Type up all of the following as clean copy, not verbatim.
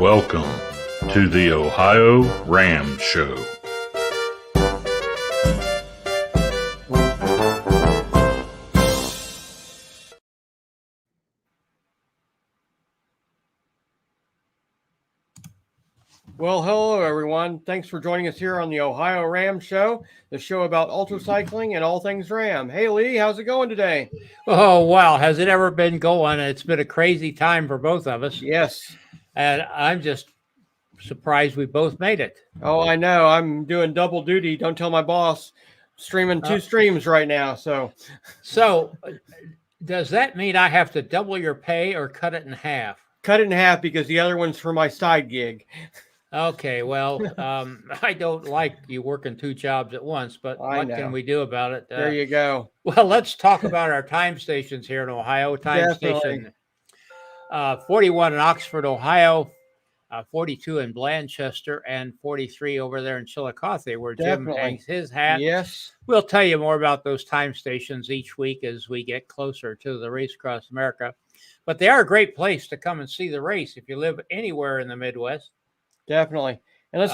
Welcome to the OhioRAAM Show. Well, hello, everyone. Thanks for joining us here on the OhioRAAM Show, the show about ultracycling and all things RAM. Hey, Lee, how's it going today? Oh, wow. Has it ever been going? It's been a crazy time for both of us. Yes. And I'm just surprised we both made it. Oh, I know. I'm doing double duty. Don't tell my boss. Streaming two streams right now. So does that mean I have to double your pay or cut it in half? Cut it in half because the other one's for my side gig. Okay, well, I don't like you working two jobs at once, but what can we do about it? There you go. Well, let's talk about our time stations here in Ohio. Station 41 in Oxford, Ohio, 42 in Blanchester, and 43 over there in Chillicothe, where Jim hangs his hat. Yes. We'll tell you more about those time stations each week as we get closer to the race across America. But they are a great place to come and see the race if you live anywhere in the Midwest. Definitely. And let's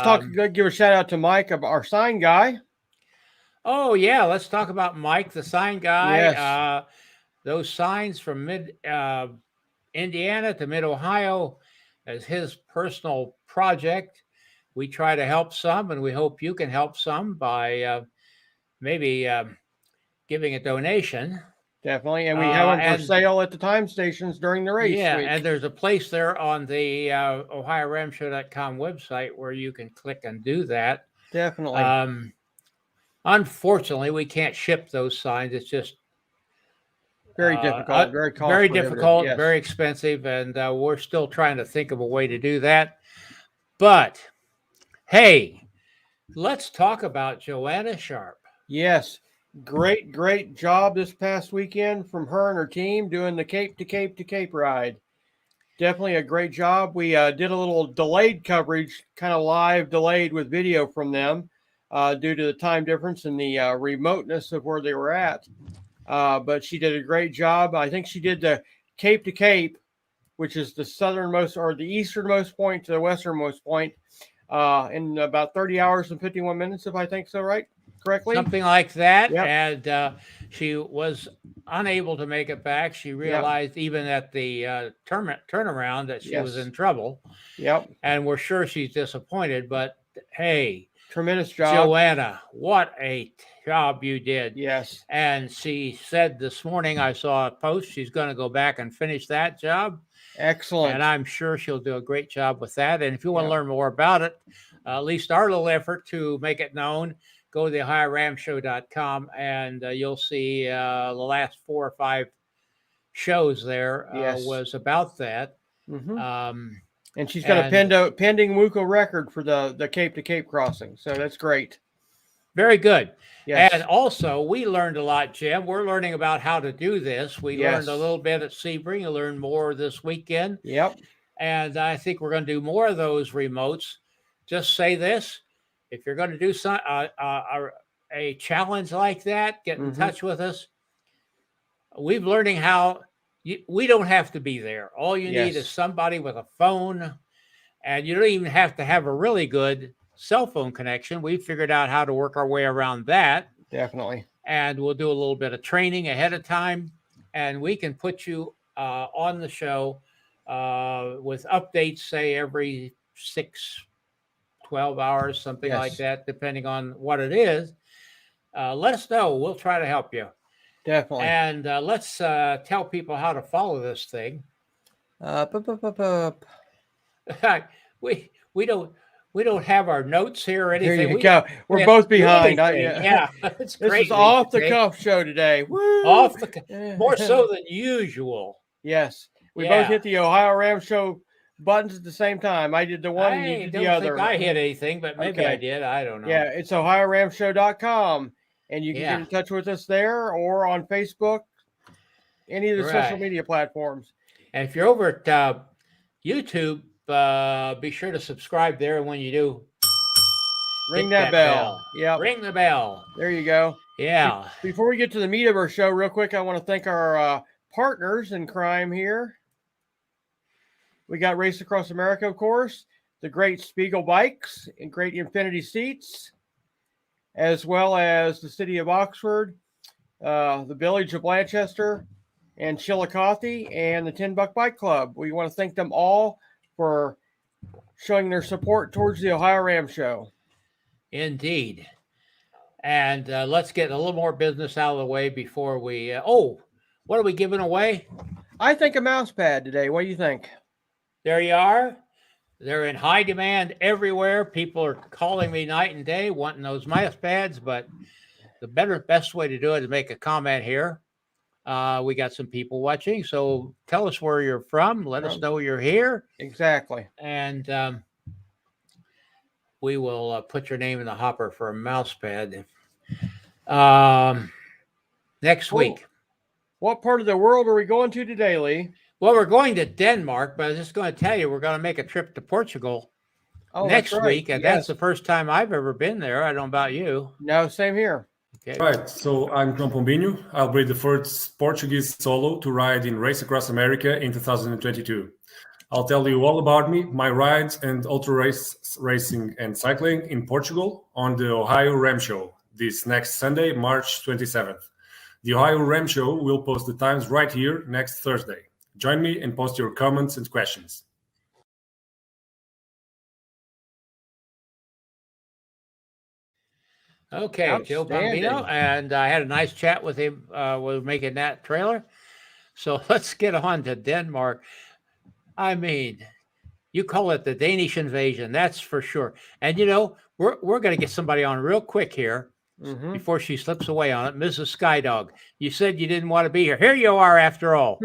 give a shout out to Mike, our sign guy. Oh, yeah. Let's talk about Mike, the sign guy. Yes. Those signs from mid-Indiana to mid-Ohio as his personal project. We try to help some, and we hope you can help some by maybe giving a donation. Definitely. And we have them for sale at the time stations during the race. Yeah, week. And there's a place there on the OhioRAAMshow.com website where you can click and do that. Definitely. Unfortunately, we can't ship those signs. It's just very difficult, very costly. Very difficult, yes. Very expensive, and we're still trying to think of a way to do that. But, hey, let's talk about Joanna Sharp. Yes. Great job this past weekend from her and her team doing the Cape to Cape to Cape ride. Definitely a great job. We did a little delayed coverage, kind of live delayed with video from them due to the time difference and the remoteness of where they were at. But she did a great job. I think she did the Cape to Cape, which is the southernmost or the easternmost point to the westernmost point in about 30 hours and 51 minutes, if I think so, right? Correctly? Something like that. Yep. And she was unable to make it back. She realized even at the turnaround that she was in trouble. Yep. And we're sure she's disappointed, but hey, tremendous job. Joanna, what a job you did. Yes. And she said this morning, I saw a post, she's going to go back and finish that job. Excellent. And I'm sure she'll do a great job with that. And if you want to learn more about it, at least our little effort to make it known, go to the OhioRAAMshow.com and you'll see the last 4 or 5 shows there was about that. Mm-hmm. And she's got a pending WUCO record for the Cape to Cape crossing. So that's great. Very good. Yes. And also, we learned a lot, Jim. We're learning about how to do this. We learned a little bit at Sebring. You learned more this weekend. Yep. And I think we're going to do more of those remotes. Just say this. If you're going to do a challenge like that, get in touch with us. We're learning how we don't have to be there. All you need is somebody with a phone, and you don't even have to have a really good cell phone connection. We figured out how to work our way around that. Definitely. And we'll do a little bit of training ahead of time, and we can put you on the show with updates, say every 12 hours, something like that, depending on what it is. Let us know. We'll try to help you. Definitely. And let's tell people how to follow this thing. We don't have our notes here or anything. There you go. We're both behind. It's this crazy. is off the cuff show today. Woo! Off the more so than usual. Yes. We both hit the OhioRAAM Show buttons at the same time. I did the one and you did the other. I don't think I hit anything, but maybe I did. I don't know. Yeah, it's OhioRAAMshow.com. And you can get in touch with us there or on Facebook, any of the social media platforms. And if you're over at YouTube, be sure to subscribe there. And when you do, ring that bell. Yeah, ring the bell. There you go. Yeah. Before we get to the meat of our show, real quick, I want to thank our partners in crime here. We got Race Across America, of course, the great Spiegel bikes and great Infinity seats, as well as the city of Oxford, the village of Blanchester, and Chillicothe, and the 10 Buck Bike Club. We want to thank them all for showing their support towards the OhioRAAM show. Indeed. And let's get a little more business out of the way before we. What are we giving away? I think a mouse pad today. What do you think? There you are. They're in high demand everywhere. People are calling me night and day wanting those mouse pads, but the best way to do it is make a comment here. We got some people watching, so tell us where you're from. Let us know you're here. Exactly. And we will put your name in the hopper for a mouse pad next week. What part of the world are we going to today, Lee? Well, we're going to Denmark, but I was just going to tell you, we're going to make a trip to Portugal next week. And that's the first time I've ever been there. I don't know about you. No, same here. Okay. Right. So I'm João Pombinho. I'll be the first Portuguese solo to ride in Race Across America in 2022. I'll tell you all about me, my rides, and ultra racing and cycling in Portugal on the OhioRAAM show this next Sunday, March 27th. The OhioRAAM show will post the times right here next Thursday. Join me and post your comments and questions. Okay, Joe Bambino, and I had a nice chat with him. We're making that trailer. So let's get on to Denmark. I mean, you call it the Danish invasion, that's for sure. And, we're going to get somebody on real quick here before she slips away on it. Mrs. SkyDog, you said you didn't want to be here. Here you are after all.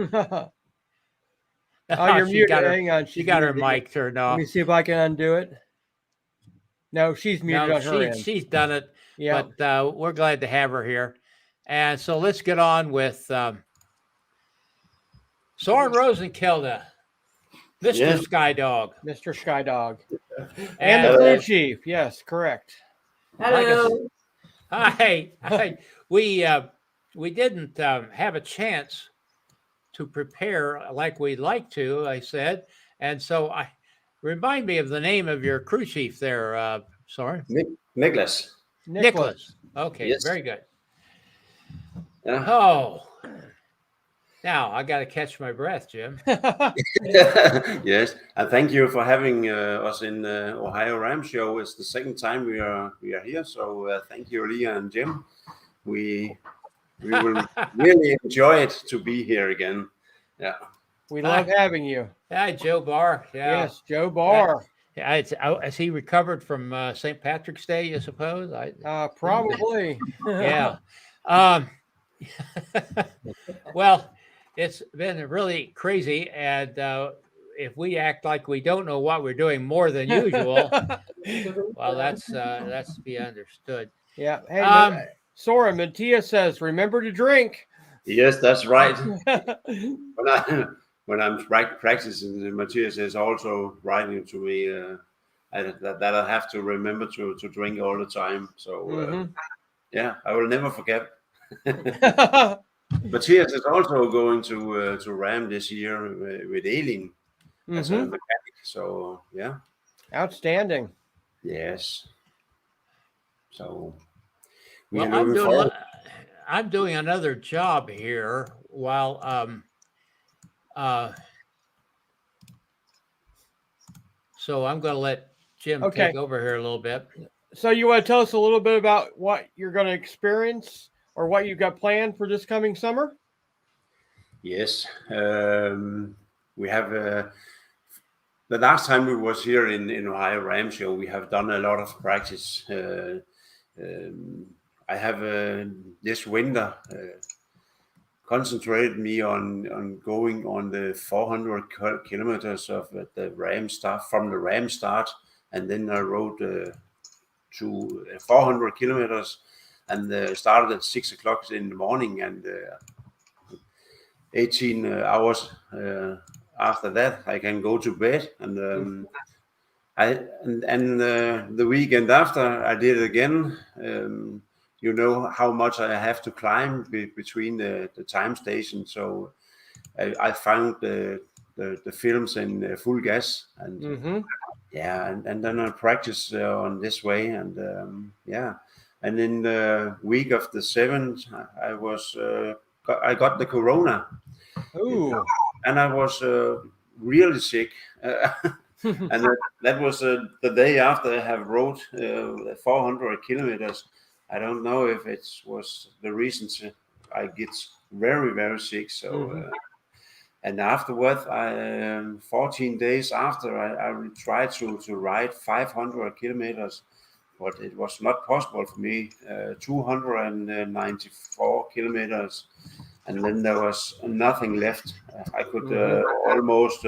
You're muted. Hang on. She got her mic turned off. Let me see if I can undo it. No, she's muted on her end. She's done it. Yeah. But we're glad to have her here. And so let's get on with Soren Rosenkilde, Mr. SkyDog. Mr. SkyDog. And the crew chief. Yes, correct. Hello. Hi. We didn't have a chance to prepare like we'd like to, I said. And so remind me of the name of your crew chief there, Soren. Nicholas. Okay, yes. Very good. Yeah. Oh, now I got to catch my breath, Jim. Yes, and thank you for having us in the OhioRAAM show. It's the second time we are here, so thank you, Lee and Jim. We will really enjoy it to be here again. Yeah, we love having you. Hi, Joe Barr. Yeah. Yes, Joe Barr. Has he recovered from St. Patrick's Day, I suppose? Probably. Yeah. Well, it's been really crazy, and if we act like we don't know what we're doing more than usual, well, that's to be understood. Yeah. Hey, Soren, Mattia says, remember to drink. Yes, that's right. When I'm practicing, Matthias is also writing to me that I have to remember to drink all the time. So yeah, I will never forget. Matthias is also going to RAAM this year with Eileen as a mechanic. So yeah, outstanding. Yes. So I'm doing another job here while so I'm going to let Jim take over here a little bit. So you want to tell us a little bit about what you're going to experience or what you've got planned for this coming summer? Yes. We have the last time we was here in OhioRAAM show, we have done a lot of practice. I have this winter concentrated me on going on the 400 kilometers of the RAAM start from the RAAM start, and then I rode to 400 kilometers and started at 6 o'clock in the morning, and 18 hours after that I can go to bed, and the weekend after I did it again. You know how much I have to climb between the time stations. So I found the films in full gas, and and then I practice on this way, and and in the week of the 7th, I got the corona. Ooh. And I was really sick. And that was the day after I have rode 400 kilometers. I don't know if it was the reason I get very, very sick. So, and afterwards, 14 days after, I tried to ride 500 kilometers, but it was not possible for me. 294 kilometers. And then there was nothing left. I could almost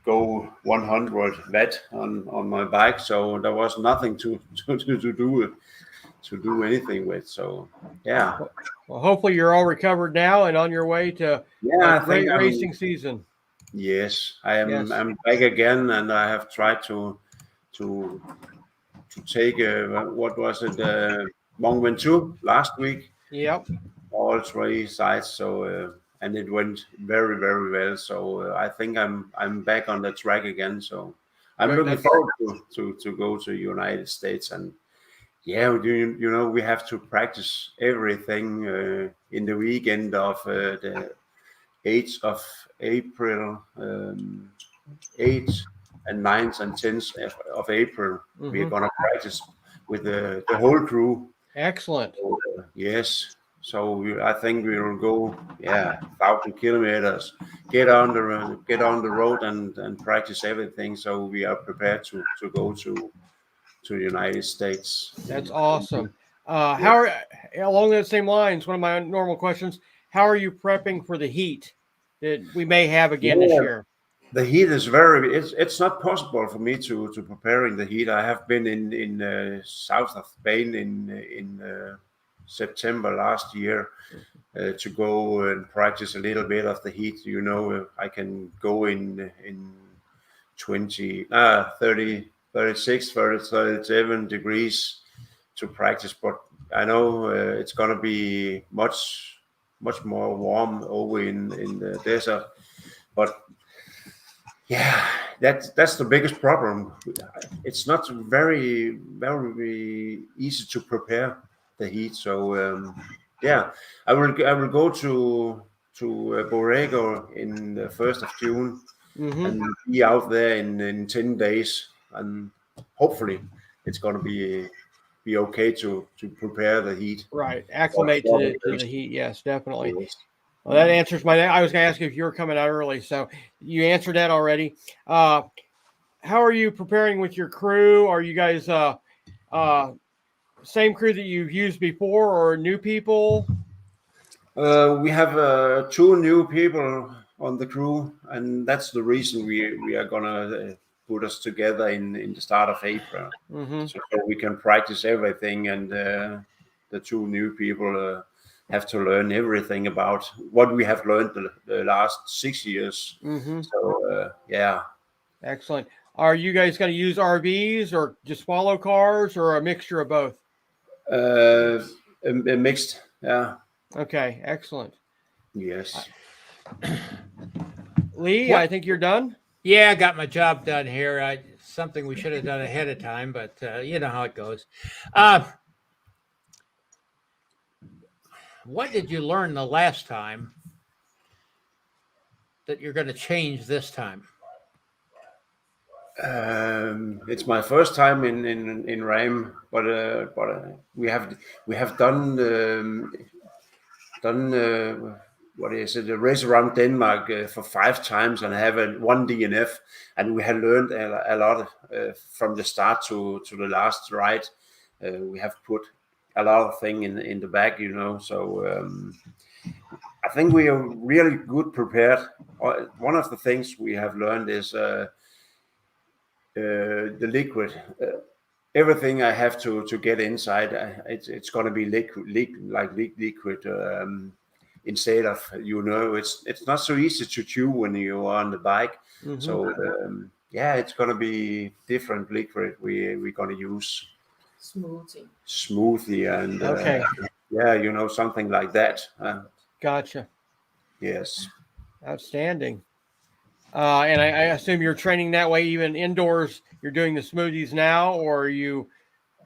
go 100 watt on my bike, so there was nothing to do anything with. So yeah. Well, hopefully you're all recovered now and on your way to a great racing season. Yes, I am. Yes. I'm back again, and I have tried to take what was it, Mont Ventoux last week. Yep. All 3 sides. So and it went very, very well. So I think I'm back on the track again. So I'm looking forward to go to United States. And yeah, you know, we have to practice everything in the weekend of the 8th of April, 8th and 9th and 10th of April. We're gonna practice with the whole crew. Excellent. So, yes. So I think we will go 1,000 kilometers, get on the road and practice everything. So we are prepared to go to the United States. That's awesome. How are, along those same lines, one of my normal questions, how are you prepping for the heat that we may have again this year? The heat is it's not possible for me to preparing the heat. I have been in south of Spain in September last year to go and practice a little bit of the heat. You know, I can go in 30, 36, 37 degrees to practice, but I know it's gonna be much more warm over in the desert. But yeah, that's the biggest problem. It's not very easy to prepare the heat. So I will go to Borrego in the 1st of June and be out there in 10 days, and hopefully it's going to be okay to prepare the heat. Right, acclimate to the heat. Yes, definitely. Yes. Well, that answers I was going to ask you if you were coming out early, so you answered that already. How are you preparing with your crew? Are you guys same crew that you've used before, or new people? We have 2 new people on the crew, and that's the reason we are gonna put us together in the start of April, so we can practice everything. And the 2 new people have to learn everything about what we have learned the last 6 years. So excellent. Are you guys going to use RVs or just follow cars, or a mixture of both? A mixed, yeah. Okay, excellent. Yes. Lee, I think you're done. Yeah, I got my job done here. Something we should have done ahead of time, but you know how it goes. What did you learn the last time that you're going to change this time? It's my first time in RAAM, but we have done what is it, the race around Denmark for 5 times, and have 1 DNF, and we have learned a lot from the start to the last ride. We have put a lot of things in the bag, you know. So I think we are really good prepared. One of the things we have learned is the liquid. Everything I have to get inside, it's going to be liquid. Instead of, you know, it's not so easy to chew when you're on the bike. So it's going to be different liquid we're going to use. Smoothie and you know, something like that. Gotcha. Yes. Outstanding. And I assume you're training that way even indoors. You're doing the smoothies now, or are you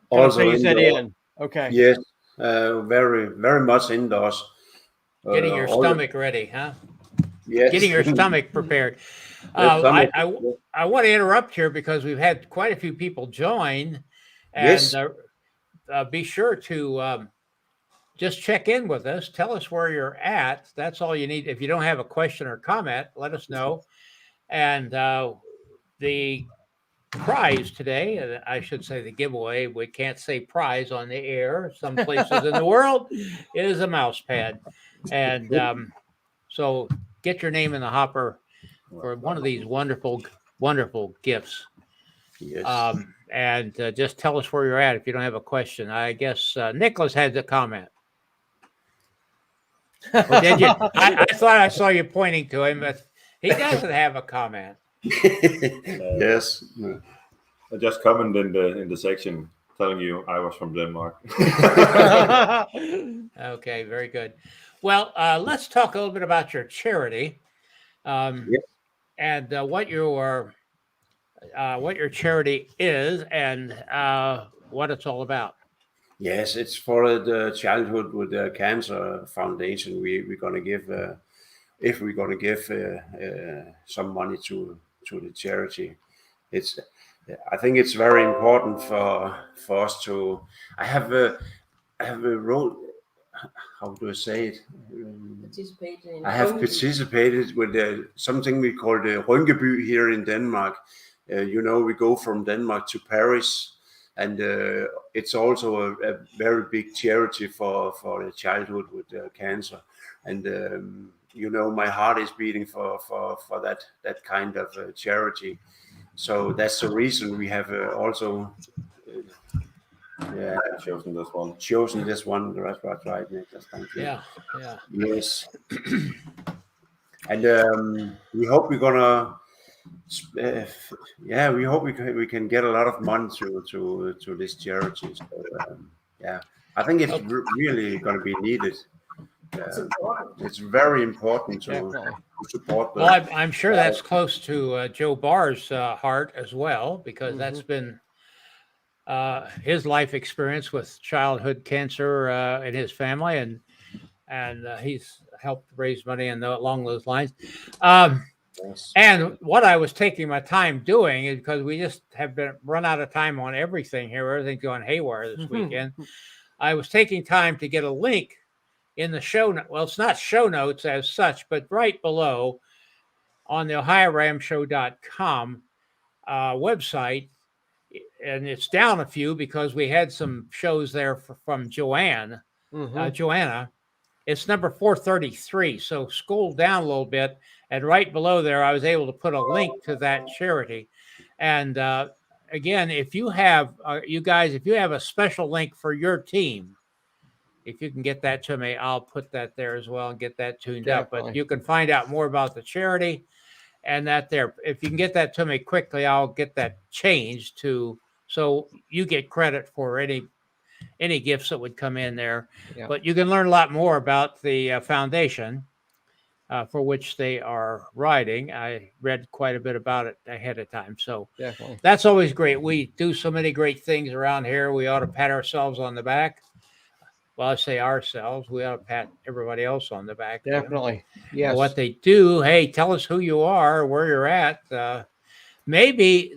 Also phase that indoor. in? Okay. Yes, very, very much indoors. Getting your all the- stomach ready, huh? Yes. Getting your stomach prepared. The stomach- I want to interrupt here because we've had quite a few people join, and Yes. Be sure to just check in with us. Tell us where you're at. That's all you need. If you don't have a question or comment, let us know. And the prize today, I should say the giveaway, we can't say prize on the air. Some places in the world is a mouse pad. And so get your name in the hopper for one of these wonderful, wonderful gifts. Yes. And just tell us where you're at if you don't have a question. I guess Nicholas had the comment. Or did you? I thought I saw you pointing to him, but he doesn't have a comment. Yes. I just commented in the section telling you I was from Denmark. Okay, very good. Well, let's talk a little bit about your charity, and what your charity is, and what it's all about. Yes, it's for the Childhood with Cancer Foundation. We're gonna give, if we're gonna give some money to the charity. I think it's very important for us to. I have a role. How do I say it? I have participated with something we call the Rynkeby here in Denmark. We go from Denmark to Paris, and it's also a very big charity for the childhood with cancer. And my heart is beating for that kind of charity. So that's the reason we have also. Chosen this one. That's right, Nicholas. Thank you. Yeah. Yes. And we hope we're gonna. We hope we can get a lot of money to this charity. So, I think it's really going to be needed. It's very important to support them. Well, I'm sure that's close to Joe Barr's heart as well, because that's been his life experience with childhood cancer in his family, and he's helped raise money and along those lines. Yes. And what I was taking my time doing is because we just have been run out of time on everything here. Everything's going haywire this weekend. I was taking time to get a link in the show. Well, it's not show notes as such, but right below on the OhioRAAMshow.com website. And it's down a few because we had some shows there from Joanna. It's number 433. So scroll down a little bit. And right below there, I was able to put a link to that charity. And again, if you have, if you have a special link for your team, if you can get that to me, I'll put that there as well and get that tuned up. But you can find out more about the charity and that there. If you can get that to me quickly, I'll get that changed so you get credit for any gifts that would come in there. Yeah. But you can learn a lot more about the foundation for which they are writing. I read quite a bit about it ahead of time. So that's always great. We do so many great things around here. We ought to pat ourselves on the back. Well, I say ourselves. We ought to pat everybody else on the back. Definitely. Yes. What they do. Hey, tell us who you are, where you're at. Maybe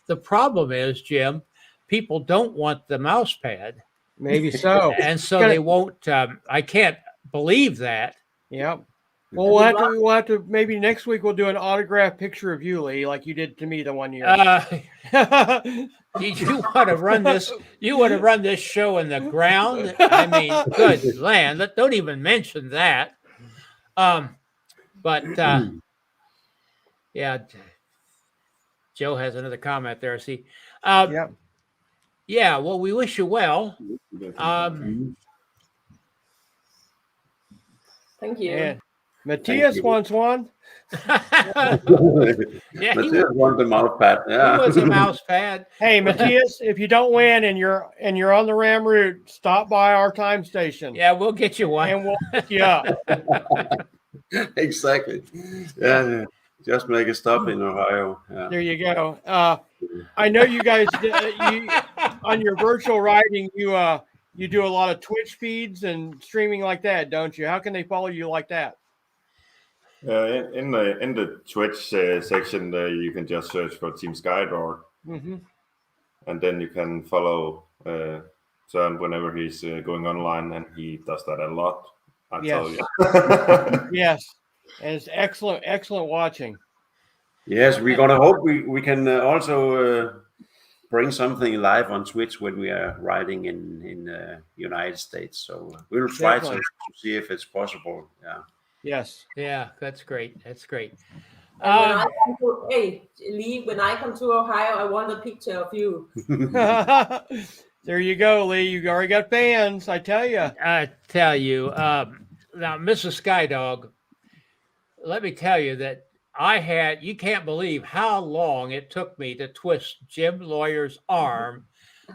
the problem is, Jim, people don't want the mouse pad. Maybe so. And so they won't. I can't believe that. Yep. Well, we'll have to maybe next week we'll do an autographed picture of you, Lee, like you did to me the one year. Did you want to run this? You want to run this show in the ground? I mean, good land. Don't even mention that. But yeah, Joe has another comment there. See, yeah. Well, we wish you well. Thank you. Yeah. Matthias wants one. Matthias wants the mouse pad. Yeah. He wants a mouse pad. Hey, Matthias, if you don't win and you're on the RAAM route, stop by our time station. Yeah, we'll get you one. And we'll pick you up. Exactly. Yeah. Just make a stop in Ohio. Yeah. There you go. I know you guys you on your virtual riding you do a lot of Twitch feeds and streaming like that, don't you? How can they follow you like that? In the Twitch section, you can just search for Team SkyDog, and then you can follow Soren whenever he's going online, and he does that a lot. I tell you. Yes, and it's excellent watching. Yes, we're gonna hope we can also bring something live on Twitch when we are riding in United States. So we'll try to see if it's possible. Yeah. Yes. Yeah, that's great. That's great. Hey, Lee, when I come to Ohio, I want a picture of you. There you go, Lee. You already got fans, I tell you. I tell you. Now, Mrs. SkyDog, let me tell you that you can't believe how long it took me to twist Jim Lawyer's arm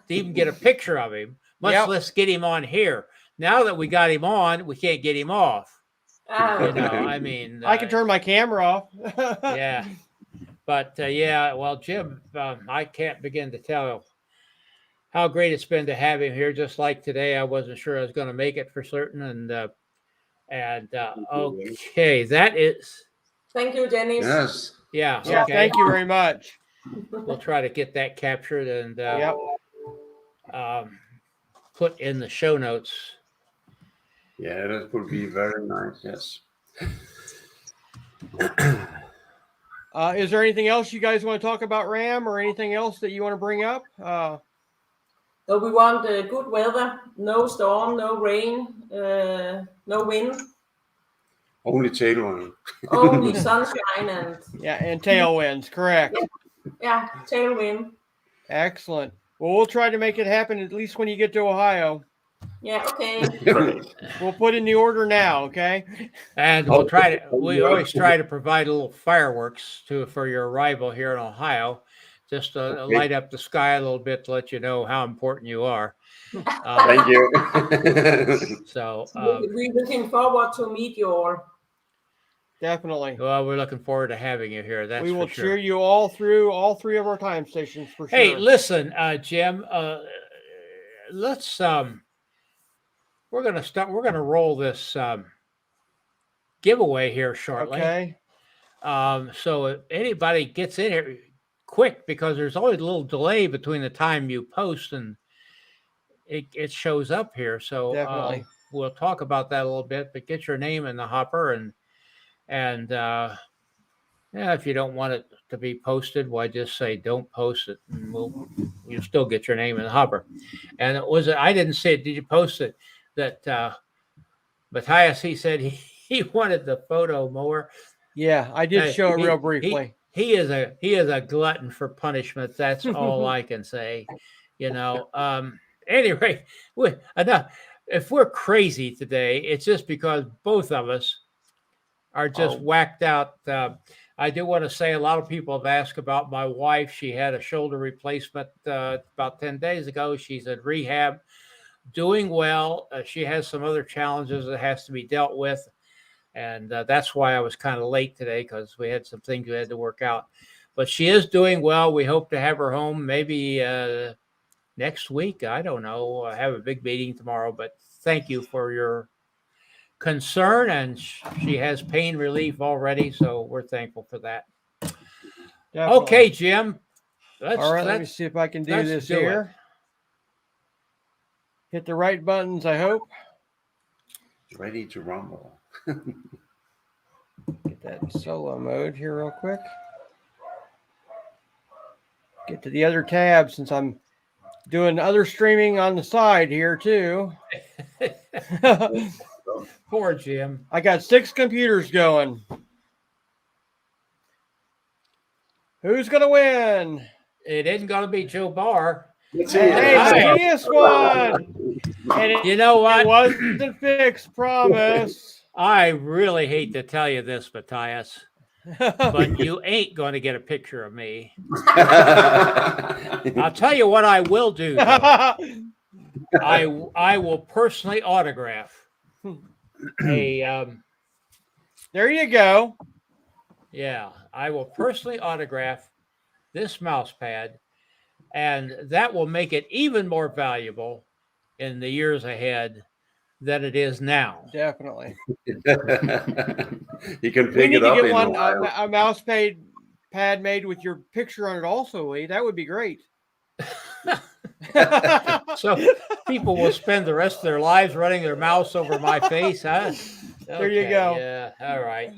to even get a picture of him, much less get him on here. Now that we got him on, we can't get him off. You know, I mean, I can turn my camera off. Yeah, but well, Jim, I can't begin to tell how great it's been to have him here. Just like today, I wasn't sure I was going to make it for certain, and okay, that is. Thank you, Dennis. Yes. Yeah. Yeah. Okay. Thank you very much. We'll try to get that captured and put in the show notes. Yeah, that would be very nice. Yes. Is there anything else you guys want to talk about RAAM or anything else that you want to bring up? So we want good weather, no storm, no rain, no wind. Only tailwind. Only sunshine and and tailwinds, correct. Yeah, tailwind. Excellent. Well, we'll try to make it happen at least when you get to Ohio. Yeah, okay. We'll put in the order now, okay? And we always try to provide a little fireworks for your arrival here in Ohio, just to light up the sky a little bit to let you know how important you are. Thank you. So we're looking forward to meet you all. Definitely. Well, we're looking forward to having you here. That's we will for sure. cheer you all through all three of our time stations for sure. Hey, listen, Jim, let's we're gonna roll this giveaway here shortly. Okay. So if anybody gets in here quick, because there's always a little delay between the time you post and it shows up here. So we'll talk about that a little bit, but get your name in the hopper and if you don't want it to be posted, why just say don't post it, and you'll still get your name in the hopper. And I didn't say it. Did you post it? That Matthias, he said he wanted the photo more. Yeah, I did show it real briefly. He is a glutton for punishment. That's all I can say. You know. Anyway, if we're crazy today, it's just because both of us are just whacked out. I do want to say a lot of people have asked about my wife. She had a shoulder replacement about 10 days ago. She's at rehab, doing well. She has some other challenges that has to be dealt with. And that's why I was kind of late today, because we had some things we had to work out. But she is doing well. We hope to have her home maybe next week. I don't know. I have a big meeting tomorrow, but thank you for your concern. And she has pain relief already, so we're thankful for that. Definitely. Okay, Jim. All right, let me see if I can do this here. Hit the right buttons, I hope. Ready to rumble. Get that solo mode here real quick. Get to the other tab since I'm doing other streaming on the side here too. Poor Jim. I got 6 computers going. Who's going to win? It isn't going to be Joe Barr. Hey, this one. And you know what? It wasn't fixed, promise. I really hate to tell you this, Matthias, but you ain't going to get a picture of me. I'll tell you what I will do. I will personally autograph a There you go. Yeah, I will personally autograph this mouse pad, and that will make it even more valuable in the years ahead than it is now. Definitely. You can We pick need it to up get in one Ohio. a mouse pad made with your picture on it also, Lee. That would be great. So people will spend the rest of their lives running their mouse over my face, huh? There you go. Yeah. All right.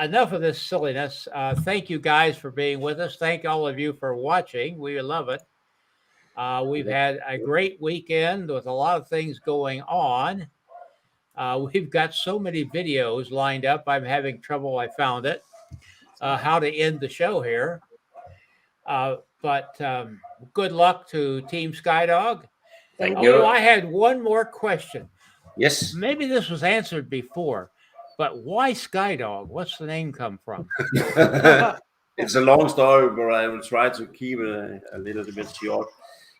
Enough of this silliness. Thank you guys for being with us. Thank all of you for watching. We love it. We've had a great weekend with a lot of things going on. We've got so many videos lined up. I'm having trouble. I found it. How to end the show here. But good luck to Team SkyDog. Thank you. Oh, I had one more question. Yes. Maybe this was answered before, but why SkyDog? What's the name come from? It's a long story, but I will try to keep it a little bit short.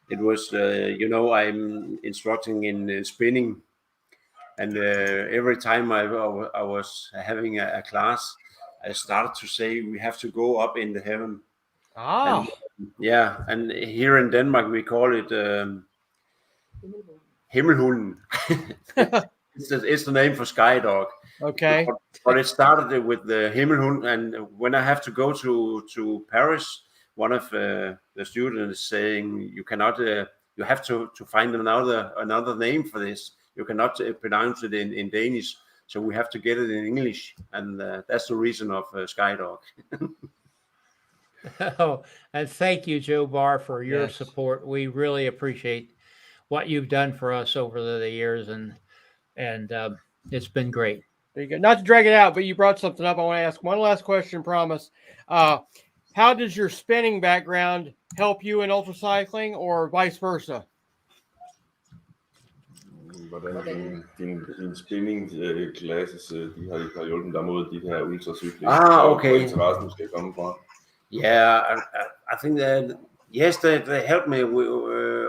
It was, I'm instructing in spinning, and every time I was having a class, I started to say we have to go up in the heaven. Ah. And here in Denmark we call it Himmelhunden. It's the name for SkyDog. Okay. But it started with the Himmelhund, and when I have to go to Paris, one of the students is saying you cannot, you have to find another name for this. You cannot pronounce it in Danish, so we have to get it in English, and that's the reason of SkyDog. Oh, and thank you, Joe Barr, for your Yes. support. We really appreciate what you've done for us over the years, and it's been great. There you go. Not to drag it out, but you brought something up. I want to ask one last question, promise. How does your spinning background help you in ultracycling or vice versa? Hvordan din spinning-classes, de har hjulpet dig mod de her ultracykling, Okay. hvor interessen skal komme fra. Yeah, I think that yes, they help me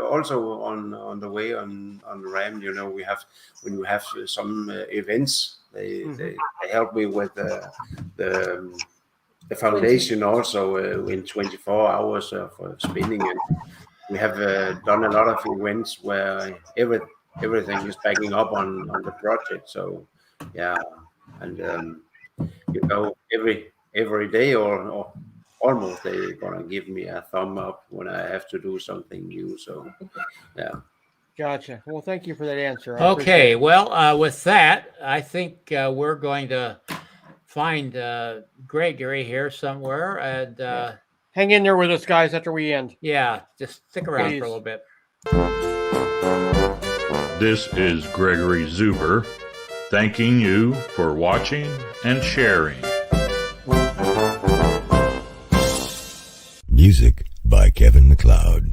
also on the way on the RAAM. You know, when you have some events, they help me with the foundation also in 24 hours of spinning, and we have done a lot of events where everything is backing up on the project. So yeah, and every day or almost they're gonna give me a thumb up when I have to do something new. So yeah. Gotcha. Well, thank you for that answer. Okay, well, with that, I think we're going to find Gregory here somewhere, and hang in there with us, guys, after we end. Yeah, just stick around Please. for a little bit. This is Gregory Zuber, thanking you for watching and sharing. Music by Kevin MacLeod.